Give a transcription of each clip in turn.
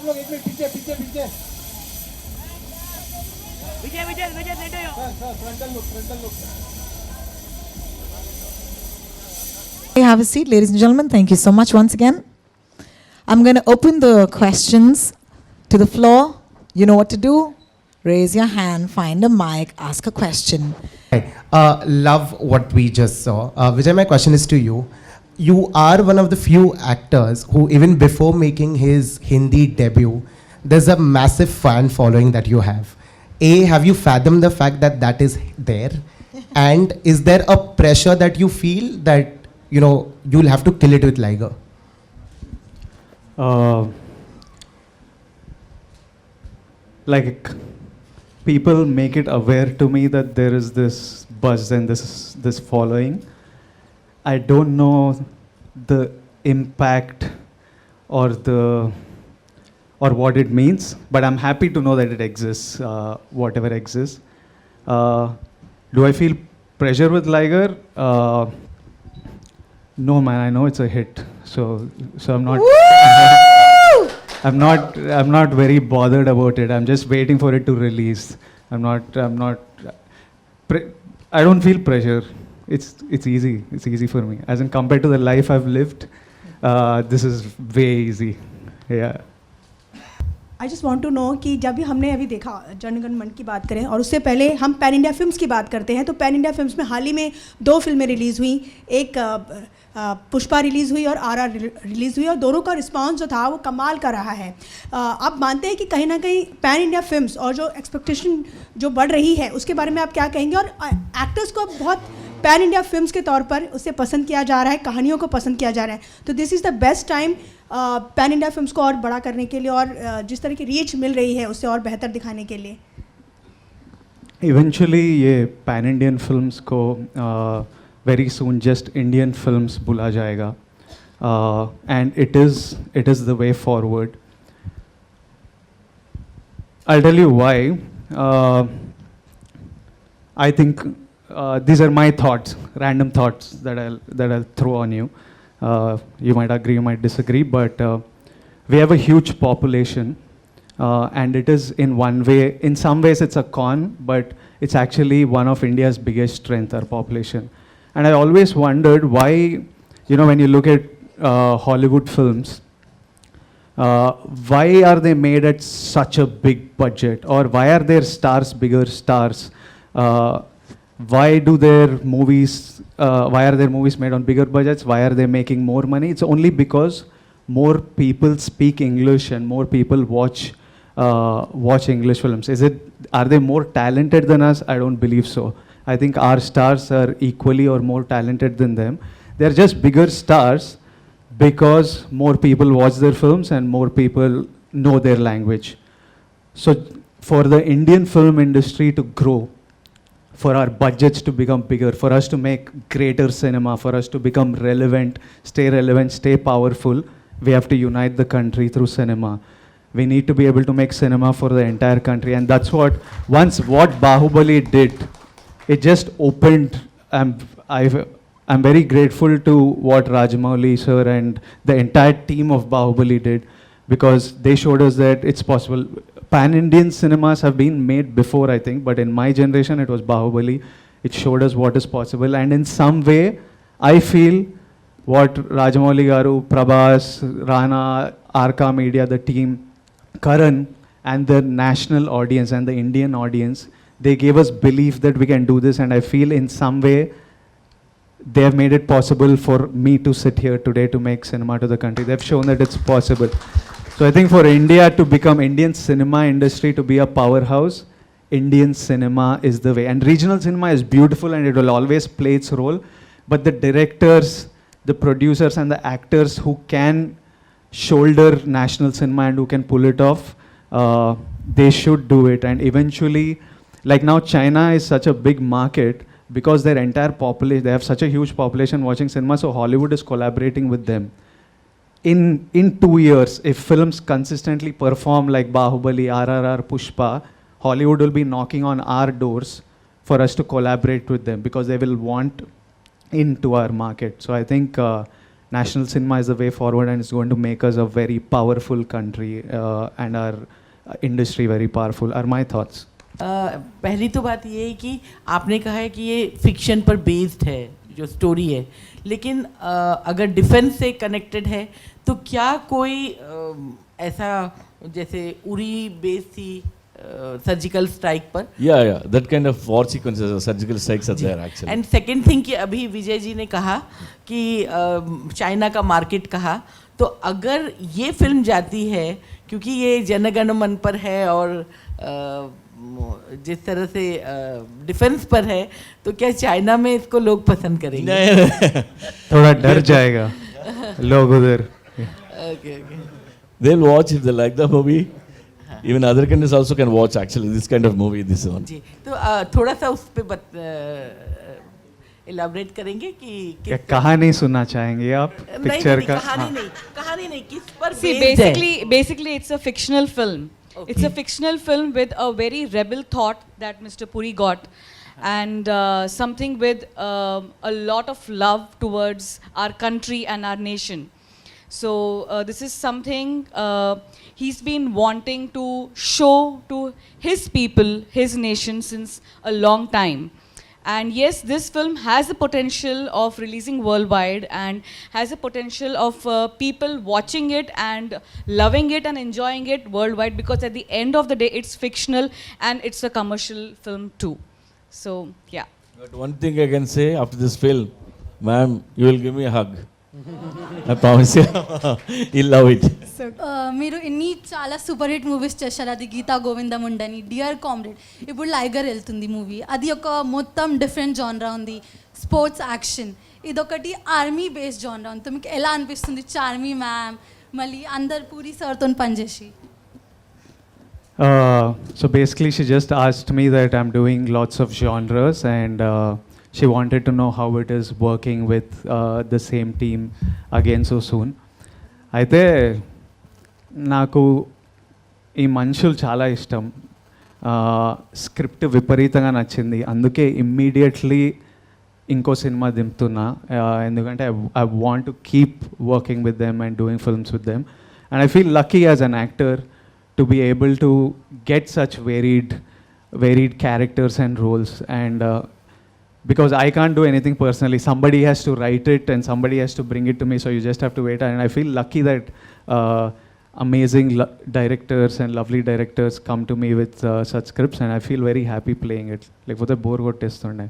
लोग एक मिनट पीछे पीछे पीछे विजय विजय विजय बैठे हो sir frontal look Have a seat, ladies and gentlemen. Thank you so much once again. I'm going to open the questions to the floor. You know what to do. Raise your hand, find a mic, ask a question. Love what we just saw. Vijay, my question is to you. You are one of the few actors who, even before making his Hindi debut, there's a massive fan following that you have. Have you fathomed the fact that that is there? And is there a pressure that you feel that, you know, you'll have to kill it with Liger? Like, people make it aware to me that there is this buzz and this following. I don't know the impact or what it means, but I'm happy to know that it exists, whatever exists. Do I feel pressure with Liger? No, man. I know it's a hit, so I'm not. I'm not very bothered about it. I'm just waiting for it to release. I don't feel pressure. It's easy. It's easy for me. As in compared to the life I've lived, this is way easy. Yeah. I just want to know कि जब भी हमने अभी देखा जनगण मन की बात करें और उससे पहले हम पैन इंडिया फिल्म्स की बात करते हैं तो पैन इंडिया फिल्म्स में हाल ही में 2 फिल्में रिलीज़ हुई, एक पुष्पा रिलीज़ हुई और आर रिलीज़ हुई और दोनों का रिस्पांस जो था वो कमाल का रहा है. आप मानते हैं कि कहीं ना कहीं पैन इंडिया फिल्म्स और जो एक्सपेक्टेशन जो बढ़ रही है उसके बारे में आप क्या कहेंगे? और एक्टर्स को बहुत पैन इंडिया फिल्म्स के तौर पर उसे पसंद किया जा रहा है, कहानियों को पसंद किया जा रहा है, तो this is the best time pan India films को और बड़ा करने के लिए और जिस तरह की रीच मिल रही है उससे और बेहतर दिखाने के लिए. इवेंचुअली ये पैन इंडियन फिल्म्स को very soon just Indian films बुला जाएगा and it is the way forward. I tell you why. I think these are my thoughts, random thoughts that I'll throw on you. You might agree, you might disagree, but we have a huge population, and it is in one way, in some ways it's a con, but it's actually one of India's biggest strength, our population. And I always wondered why, you know, when you look at Hollywood films, why are they made at such a big budget, or why are their stars bigger stars? Why are their movies made on bigger budgets? Why are they making more money? It's only because more people speak English and more people watch English films. Are they more talented than us? I don't believe so. I think our stars are equally or more talented than them. They're just bigger stars because more people watch their films and more people know their language. So for the Indian film industry to grow, for our budgets to become bigger, for us to make greater cinema, for us to become relevant, stay powerful, we have to unite the country through cinema. We need to be able to make cinema for the entire country, and that's what Bahubali did. It just opened. I'm very grateful to what Rajamouli sir and the entire team of Bahubali did, because they showed us that it's possible. Pan-Indian cinemas have been made before, I think, but in my generation it was Bahubali. It showed us what is possible, and in some way, I feel what Rajamouli Garu, Prabhas, Rana, Arka Media, the team, Karan, and the national audience and the Indian audience, they gave us belief that we can do this, and I feel in some way they have made it possible for me to sit here today to make cinema to the country. They've shown that it's possible. So I think for India to become, Indian cinema industry to be a powerhouse, Indian cinema is the way. And regional cinema is beautiful and it will always play its role. But the directors, the producers and the actors who can shoulder national cinema and who can pull it off, they should do it. And eventually, like now China is such a big market because their entire population, they have such a huge population watching cinema, so Hollywood is collaborating with them. In 2 years, if films consistently perform like Bahubali, RRR, Pushpa, Hollywood will be knocking on our doors for us to collaborate with them because they will want into our market. So I think national cinema is the way forward and it's going to make us a very powerful country and our industry very powerful, are my thoughts. पहली तो बात ये है कि आपने कहा है कि ये फिक्शन पर बेस्ड है जो स्टोरी है, लेकिन अगर डिफेंस से कनेक्टेड है तो क्या कोई ऐसा जैसे उरी बेस थी सर्जिकल स्ट्राइक पर? Yeah, that kind of war sequences, surgical strikes are there actually. And second thing कि अभी विजय जी ने कहा कि चाइना का मार्केट कहा, तो अगर ये फिल्म जाती है क्योंकि ये जनगण मन पर है और जिस तरह से डिफेंस पर है, तो क्या चाइना में इसको लोग पसंद करेंगे? थोड़ा डर जाएगा लोग उधर. Okay. They'll watch if they like the movie. Even other countries also can watch actually this kind of movie, this one. जी, तो थोड़ा सा उस पे इलाबरेट करेंगे कि क्या कहानी सुनना चाहेंगे आप पिक्चर का? कहानी नहीं किस पर See, based है? basically, it's a fictional film. Okay. It's a fictional film with a very rebel thought that Mr. Puri got, and something with a lot of love towards our country and our nation. So this is something he's been wanting to show to his people, his nation since a long time. And yes, this film has the potential of releasing worldwide and has the potential of people watching it and loving it and enjoying it worldwide, because at the end of the day, it's fictional and it's a commercial film too. So, yeah. But one thing I can say after this film, ma'am, you will give me a hug. I promise you. You'll love it. మీరు ఇన్ని చాలా super hit movies చేశారు. అది గీతా గోవిందం ఉండని, dear comrade, ఇప్పుడు లైగర్ వెళ్తుంది movie. అది ఒక మొత్తం డిఫరెంట్ జానరా ఉంది, స్పోర్ట్స్ యాక్షన్. ఇదొకటి ఆర్మీ బేస్డ్ జానరా ఉంది. మీకు ఎలా అనిపిస్తుంది చార్మీ మ్యామ్ మళ్ళీ అందరు పూరి సార్తో పనిచేసి? So basically she just asked me that I'm doing lots of genres and she wanted to know how it is working with the same team again so soon. అయితే నాకు ఈ మనుషులు చాలా ఇష్టం. స్క్రిప్ట్ విపరీతంగా నచ్చింది, అందుకే ఇమ్మీడియట్లీ ఇంకో సినిమా దింపుతున్నా. ఎందుకంటే I want to keep working with them and doing films with them. And I feel lucky as an actor to be able to get such varied characters and roles. And because I can't do anything personally, somebody has to write it and somebody has to bring it to me, so you just have to wait. And I feel lucky that amazing directors and lovely directors come to me with such scripts, and I feel very happy playing it. Like for the bore kottestunde.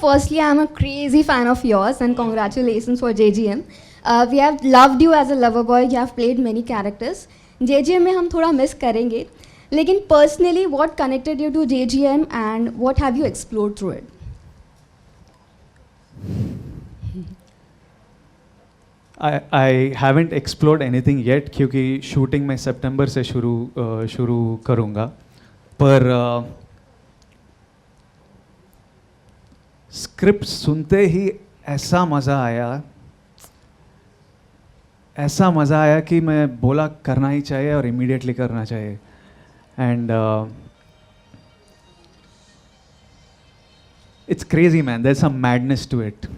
Firstly, I'm a crazy fan of yours and congratulations for JGM. We have loved you as a lover boy. You have played many characters. JGM में हम थोड़ा miss करेंगे, लेकिन personally, what connected you to JGM and what have you explored through it? I haven't explored anything yet क्योंकि shooting मैं सितंबर से शुरू करूँगा. पर स्क्रिप्ट सुनते ही ऐसा मज़ा आया कि मैं बोला करना ही चाहिए और इमीडिएटली करना चाहिए. And it's crazy, man. There's some madness to it.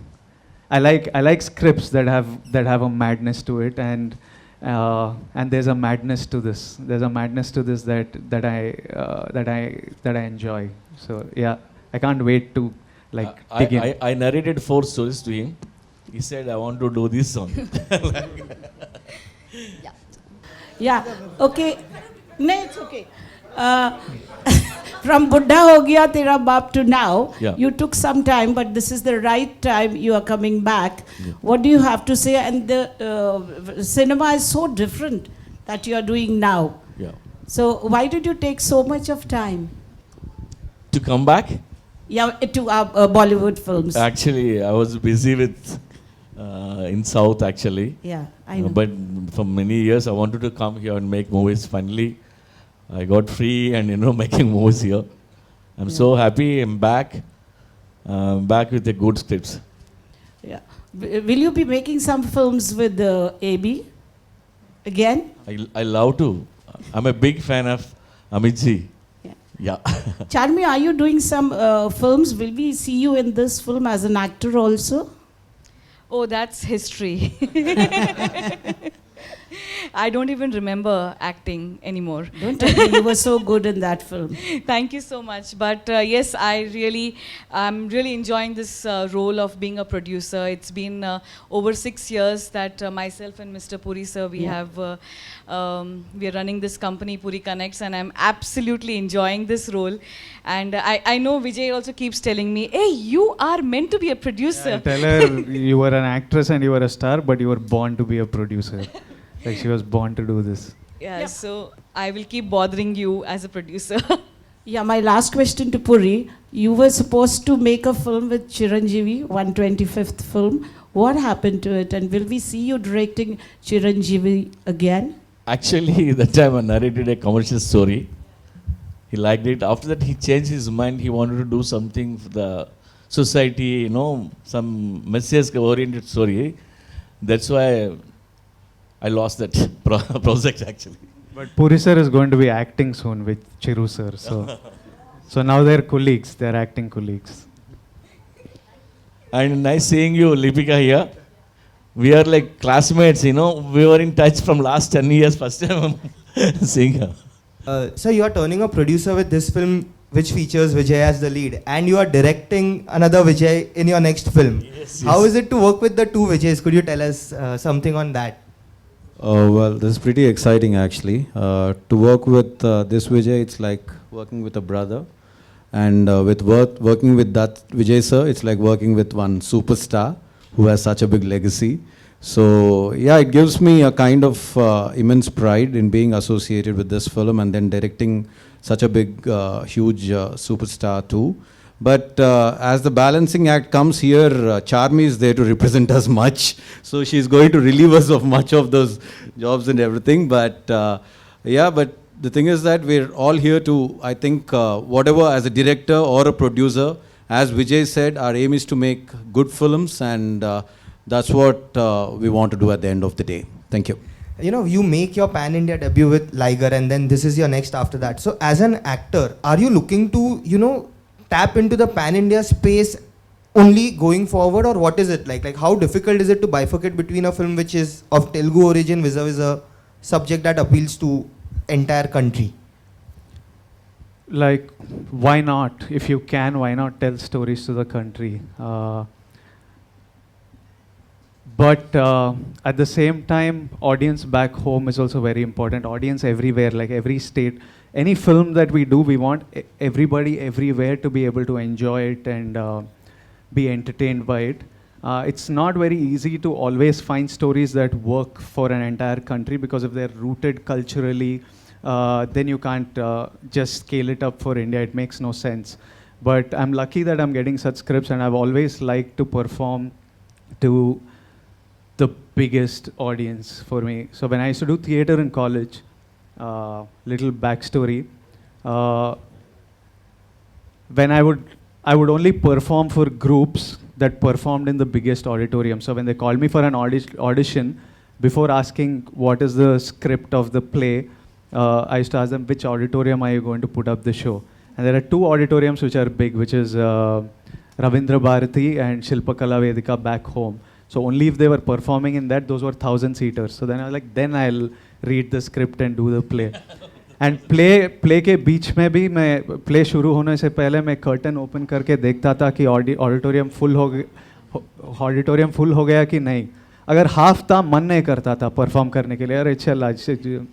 I like scripts that have a madness to it, and there's a madness to this. There's a madness to this that I enjoy. So yeah, I can't wait to dig in. I narrated 4 stories to him. He said, I want to do this one. Yeah, okay. No, it's okay. From Buddha ho gaya tera baap to now, Yeah. you took some time, but this is the right time you are coming back. Yeah. What do you have to say? And the cinema is so different that you are doing now. Yeah. So why did you take so much of time? To come back? Yeah, to Bollywood films. Actually, I was busy with in South actually. Yeah, I know. But for many years, I wanted to come here and make movies. Finally, I got free and making movies here. I'm so happy. I'm back with the good scripts. Yeah. Will you be making some films with AB again? I love to. I'm a big fan of Amit ji. Yeah. Charmy, are you doing some films? Will we see you in this film as an actor also? Oh, that's history. I don't even remember acting anymore. Don't tell me, you were so good in that film. Thank you so much. But yes, I'm really enjoying this role of being a producer. It's been over 6 years that myself and Mr. Puri sir, we are running this company, Puri Connects, and I'm absolutely enjoying this role. And I know Vijay also keeps telling me, hey, you are meant to be a producer. I tell her, you were an actress and you were a star, but you were born to be a producer. Like she was born to do this. Yeah, so I will keep bothering you as a producer. Yeah, my last question to Puri. You were supposed to make a film with Chiranjeevi, 125th film. What happened to it? And will we see you directing Chiranjeevi again? Actually, that time I narrated a commercial story. He liked it. After that, he changed his mind. He wanted to do something for the society, some message-oriented story. That's why I lost that project actually. But Puri sir is going to be acting soon with Chiru sir. So now they're colleagues. They're acting colleagues. And nice seeing you, Lipika, here. We are like classmates, We were in touch from last 10 years. First time I'm seeing her. So you are turning a producer with this film which features Vijay as the lead, and you are directing another Vijay in your next film. Yes, How is it to work with the two Vijays? Could you tell us something on that? Well, this is pretty exciting actually. To work with this Vijay, it's like working with a brother. And working with that Vijay sir, it's like working with one superstar who has such a big legacy. So yeah, it gives me a kind of immense pride in being associated with this film and then directing such a big, huge superstar too. But as the balancing act comes here, Charmy is there to represent us much. So she's going to relieve us of much of those jobs and everything. But yeah, but the thing is that we're all here to, I think, whatever as a director or a producer, as Vijay said, our aim is to make good films, and that's what we want to do at the end of the day. Thank you. You make your pan-India debut with Liger, and then this is your next after that. So as an actor, are you looking to, tap into the pan-India space only going forward, or what is it like? Like, how difficult is it to bifurcate between a film which is of Telugu origin vis-a-vis a subject that appeals to entire country? Like, why not? If you can, why not tell stories to the country? But at the same time, audience back home is also very important. Audience everywhere, like every state. Any film that we do, we want everybody everywhere to be able to enjoy it and be entertained by it. It's not very easy to always find stories that work for an entire country, because if they're rooted culturally, then you can't just scale it up for India. It makes no sense. But I'm lucky that I'm getting such scripts, and I've always liked to perform to the biggest audience for me. So when I used to do theater in college, little backstory, when I would only perform for groups that performed in the biggest auditorium. So when they called me for an audition, before asking what is the script of the play, I used to ask them, which auditorium are you going to put up the show? And there are two auditoriums which are big, which is Ravindra Bharati and Shilpakala Vedika back home. So only if they were performing in that, those were 1,000-seaters. So then I was like, then I'll read the script and do the play. And play के बीच में भी मैं play शुरू होने से पहले मैं curtain open करके देखता था कि auditorium full हो गया कि नहीं. अगर half था, मन नहीं करता था perform करने के लिए. अरे चल आज से.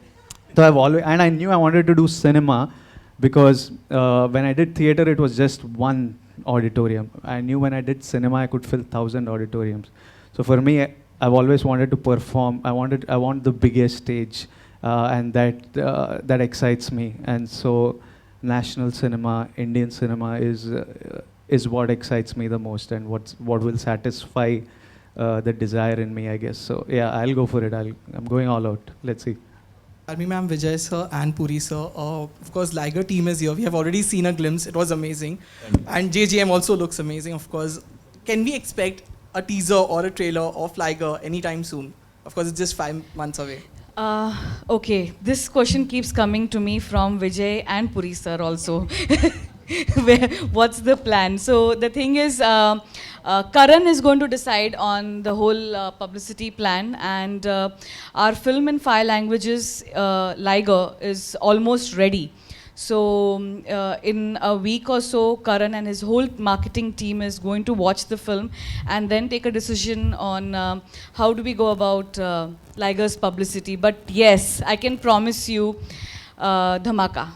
So I've always, and I knew I wanted to do cinema, because when I did theater, it was just one auditorium. I knew when I did cinema, I could fill 1,000 auditoriums. So for me, I've always wanted to perform. I want the biggest stage, and that excites me. And so, national cinema, Indian cinema is what excites me the most, and what will satisfy the desire in me, I guess. So yeah, I'll go for it. I'm going all out. Let's see. Charmy ma'am, Vijay sir and Puri sir. Of course, Liger team is here. We have already seen a glimpse. It was amazing. And JGM also looks amazing, of course. Can we expect a teaser or a trailer of Liger anytime soon? Of course, it's just 5 months away. Okay, this question keeps coming to me from Vijay and Puri sir also. what's the plan? So the thing is, Karan is going to decide on the whole publicity plan, and our film in 5 languages, Liger, is almost ready. So in a week or so, Karan and his whole marketing team is going to watch the film and then take a decision on how do we go about Liger's publicity. But yes, I can promise you, dhamaka.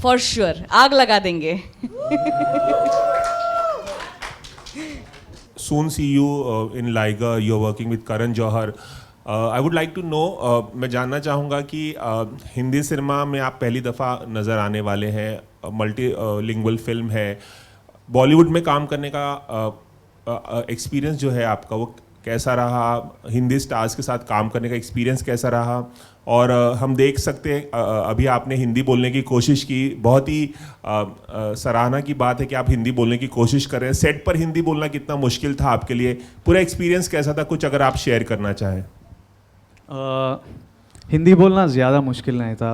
For sure. आग लगा देंगे. Soon see you in Liger. You're working with Karan Johar. I would like to know, मैं जानना चाहूँगा कि Hindi cinema में आप पहली दफ़ा नज़र आने वाले हैं, मल्टी लिंगुअल फिल्म है, बॉलीवुड में काम करने का एक्सपीरियंस जो है आपका वो कैसा रहा, हिंदी स्टार्स के साथ काम करने का एक्सपीरियंस कैसा रहा, और हम देख सकते हैं अभी आपने हिंदी बोलने की कोशिश की, बहुत ही सराहना की बात है कि आप हिंदी बोलने की कोशिश कर रहे हैं. सेट पर हिंदी बोलना कितना मुश्किल था आपके लिए, पूरा एक्सपीरियंस कैसा था, कुछ अगर आप शेयर करना चाहें. हिंदी बोलना ज़्यादा मुश्किल नहीं था.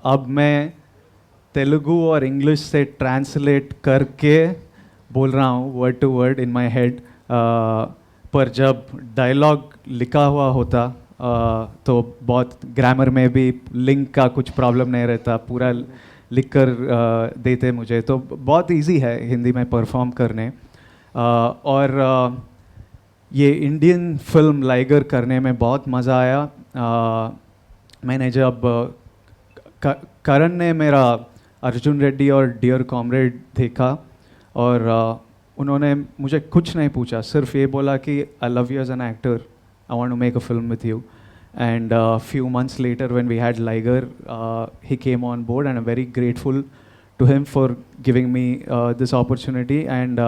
अब मैं तेलुगु और इंग्लिश से ट्रांसलेट करके बोल रहा हूँ word to word in my head, पर जब डायलॉग लिखा हुआ होता तो बहुत ग्रामर में भी लिंक का कुछ प्रॉब्लम नहीं रहता, पूरा लिख कर देते मुझे, तो बहुत इजी है हिंदी में परफॉर्म करने. और ये इंडियन फिल्म लाइगर करने में बहुत मज़ा आया. मैंने जब करण ने मेरा अर्जुन रेड्डी और डियर कॉमरेड देखा और उन्होंने मुझे कुछ नहीं पूछा, सिर्फ ये बोला कि I love you as an actor, I want to make a film with you. And few months later when we had Liger, he came on board and I'm very grateful to him for giving me this opportunity. And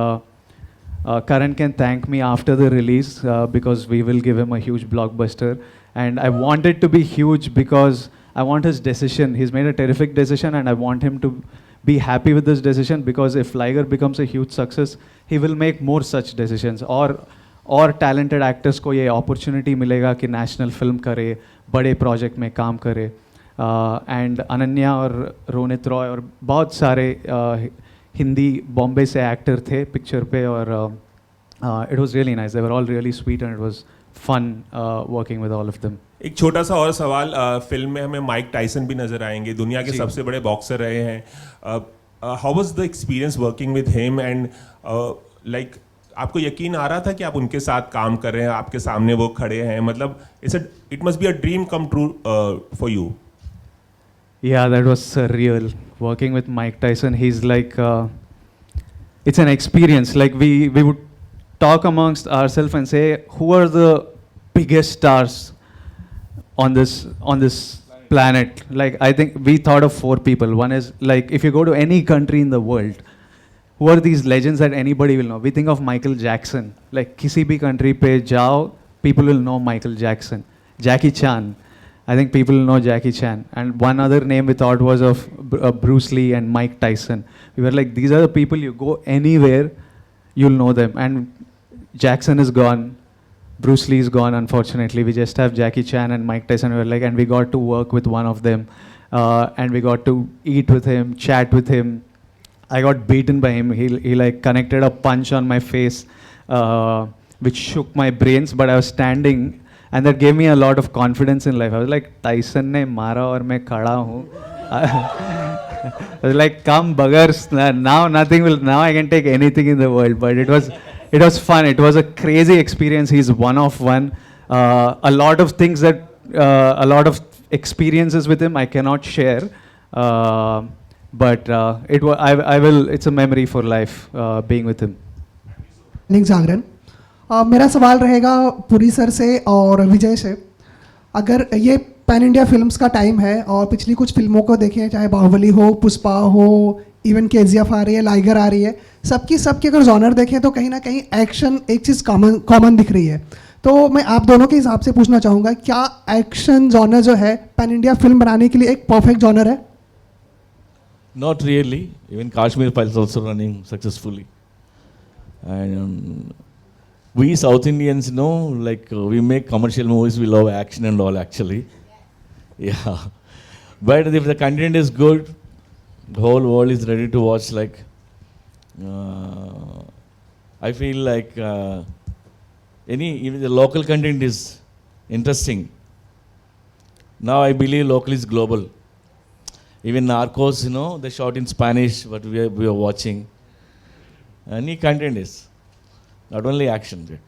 Karan can thank me after the release because we will give him a huge blockbuster. And I want it to be huge because I want his decision. He's made a terrific decision and I want him to be happy with this decision, because if Liger becomes a huge success, he will make more such decisions. और talented actors को ये opportunity मिलेगा कि national film करे, बड़े project में काम करे. And अनन्या और रोनित रॉय और बहुत सारे हिंदी बॉम्बे से एक्टर थे पिक्चर पे, और it was really nice. They were all really sweet and it was fun working with all of them. एक छोटा सा और सवाल, फिल्म में हमें माइक टाइसन भी नज़र आएंगे, दुनिया के सबसे बड़े बॉक्सर रहे हैं. How was the experience working with him, and like आपको यकीन आ रहा था कि आप उनके साथ काम कर रहे हैं, आपके सामने वो खड़े हैं, मतलब it must be a dream come true for you. Yeah, that was surreal. Working with Mike Tyson, he's like, it's an experience. Like we would talk amongst ourselves and say, who are the biggest stars on this planet? Like I think we thought of 4 people. One is like, if you go to any country in the world, who are these legends that anybody will know? We think of Michael Jackson. Like किसी भी country पे जाओ, people will know Michael Jackson. Jackie Chan. I think people know Jackie Chan. And one other name we thought was of Bruce Lee and Mike Tyson. We were like, these are the people, you go anywhere, you'll know them. And Jackson is gone. Bruce Lee is gone, unfortunately. We just have Jackie Chan and Mike Tyson. We were like, and we got to work with one of them. And we got to eat with him, chat with him. I got beaten by him. He like connected a punch on my face, which shook my brains, but I was standing. And that gave me a lot of confidence in life. I was like, Tyson ne mara aur main khada hu. I was like, come buggers, now nothing will, now I can take anything in the world. But it was fun. It was a crazy experience. He's one of one. A lot of things that, a lot of experiences with him I cannot share. But it's a memory for life being with him. निक जागरण, मेरा सवाल रहेगा Puri sir से और विजय से. अगर ये pan India films का time है और पिछली कुछ फिल्मों को देखें, चाहे बाहुबली हो, पुष्पा हो, इवन केजीएफ आ रही है, लाइगर आ रही है, सबकी अगर जॉनर देखें तो कहीं ना कहीं एक्शन एक चीज़ कॉमन दिख रही है. तो मैं आप दोनों के हिसाब से पूछना चाहूँगा, क्या एक्शन जॉनर जो है पैन इंडिया फिल्म बनाने के लिए एक परफेक्ट जॉनर है? Not really. Even Kashmir Files is also running successfully. And we South Indians know, like we make commercial movies, we love action and all actually. Yeah. But if the content is good, The whole world is ready to watch. Like, I feel like even the local content is interesting. Now I believe local is global. Even Narcos, they shot in Spanish, but we are watching. Any content is, not only action.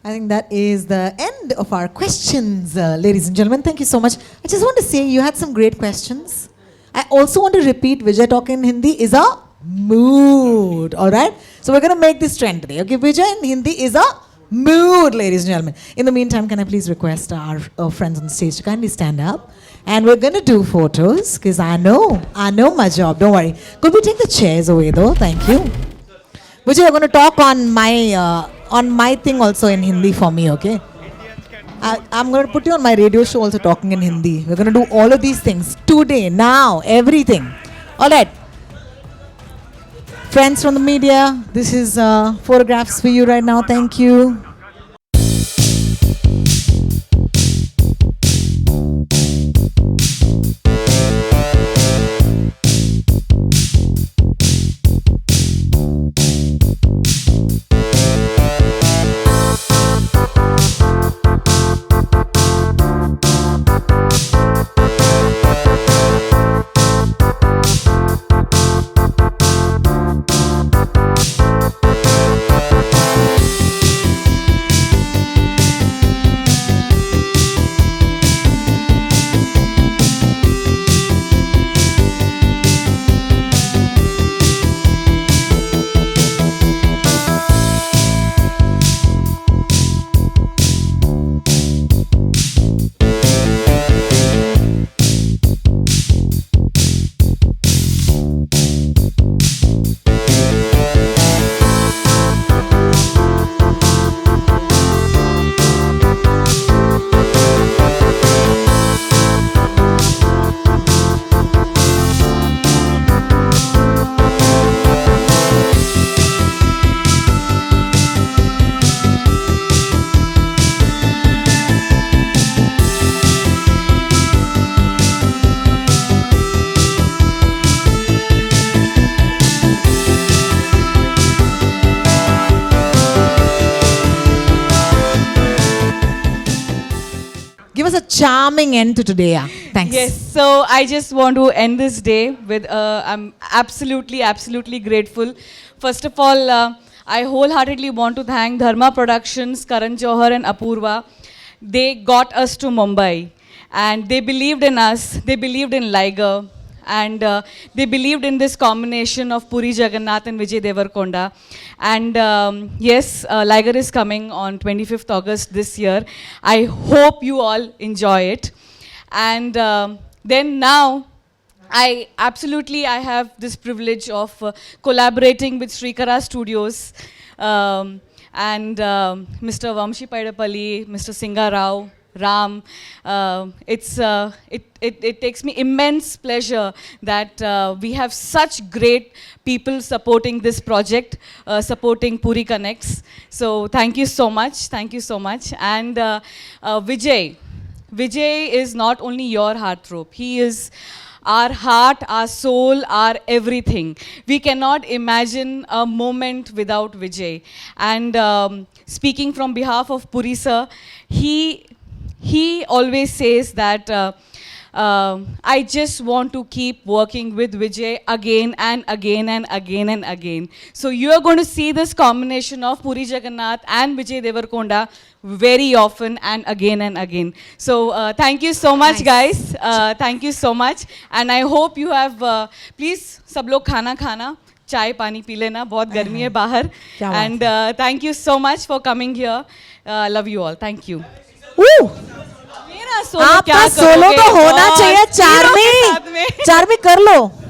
I think that is the end of our questions, ladies and gentlemen. Thank you so much. I just want to say you had some great questions. I also want to repeat, Vijay talking in Hindi is a mood, all right? So we're going to make this trend today, okay? Vijay in Hindi is a mood, ladies and gentlemen. In the meantime, can I please request our friends on stage to kindly stand up? And we're going to do photos, because I know my job, don't worry. Could we take the chairs away though? Thank you. Vijay, you're going to talk on my thing also in Hindi for me, okay? I'm going to put you on my radio show also talking in Hindi. We're going to do all of these things today, now, everything. All right. Friends from the media, this is photographs for you right now. Thank you. Give us a charming end to today. Yeah. Thanks. Yes, so I just want to end this day with I'm absolutely grateful. First of all, I wholeheartedly want to thank Dharma Productions, Karan Johar and Apurva. They got us to Mumbai and they believed in us, they believed in Liger, and they believed in this combination of Puri, Jagannadh and Vijay Deverakonda. And yes, Liger is coming on 25th August this year. I hope you all enjoy it. And then now, I have this privilege of collaborating with Srikara Studios and Mr. Vamshi Paidapalli, Mr. Singha Rao, Ram. It takes me immense pleasure that we have such great people supporting this project, supporting Puri Connects. So thank you so much. Thank you so much. And Vijay is not only your heartthrob. He is our heart, our soul, our everything. We cannot imagine a moment without Vijay. And speaking from behalf of Puri sir, he always says that I just want to keep working with Vijay again and again and again and again. So you are going to see this combination of Puri Jagannadh and Vijay Deverakonda very often and again. So thank you so much, guys. Thank you so much. And I hope you have, please, sab log khana. चाय पानी P लेना, बहुत गर्मी है बाहर. And thank you so much for coming here. Love you all. Thank you. आपका solo तो होना चाहिए. चार्मी कर लो.